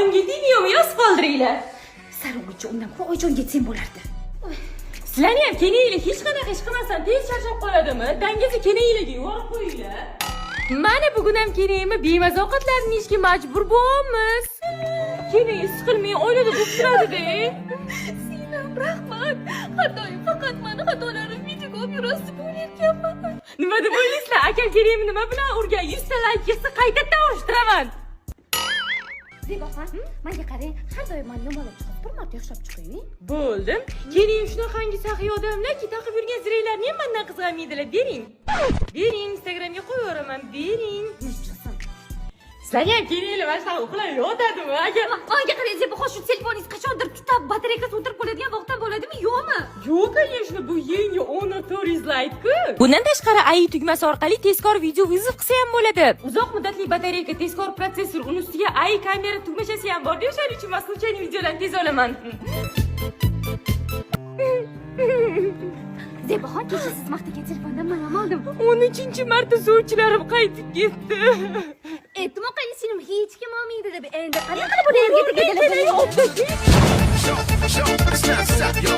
oyimga tegmaymi, yozib qoldiringlar. Sarovichi undan ko'ra oyjon yetsam bo'lardi. Sizlarni ham keninglar, hech qanaqa ish qilmasdan tez charchab qoladimi? Dangaza keninglarga yuborib qo'yinglar. Mana bugun ham keningmi bemaza ovqatlarni yeyishga majbur bo'lamiz. Keling, siqilmay oilada bo'lib turadi-da. Singlim, rahmat. Har doim faqat meni xatolarim videoga olib yurasiz deb o'ylayotganman. Nima deb o'ylaysizlar? Akam keningmi nima bilan urgan? 100 ta like yesa qaytadan oshtiraman. Zebaxon, menga qarang, har doim meni yomonlab chiqib, bir marta yaxshilab chiqing. Bo'ldim. Keling, shunaqangi saxiy odamlarki taqib yurgan ziraylarni ham mendan qizg'anmaydilar. Bering. Bering, Instagramga qo'yaveраman. Bering. Sizlarga ham kelinglar, mana shunaqa uxlab yotadimi? Agar menga qarang, Zebaxon, shu telefoningiz qachondir tutab, batareykasi o'tirib qoladigan vaqtdan bo'ladimi, yo'qmi? yo'q, конечно, bu yangi Honor Stories Lite-ku. Bundan tashqari AI tugmasi orqali tezkor video vizov qilsa ham bo'ladi. Uzoq muddatli batareyka, tezkor protsessor, uni ustiga AI kamera tugmachasi ham bor. O'shaning uchun men случайный videolarni tez olaman. Zebaxon, kecha siz maqtagan telefondan men ham oldim. 13-marta sovchilarim qaytib ketdi. E'timoq qiling, seni hech kim olmaydi deb endi qanaqa qilib bu yerga tegadilar? Show, it's not stop, yo.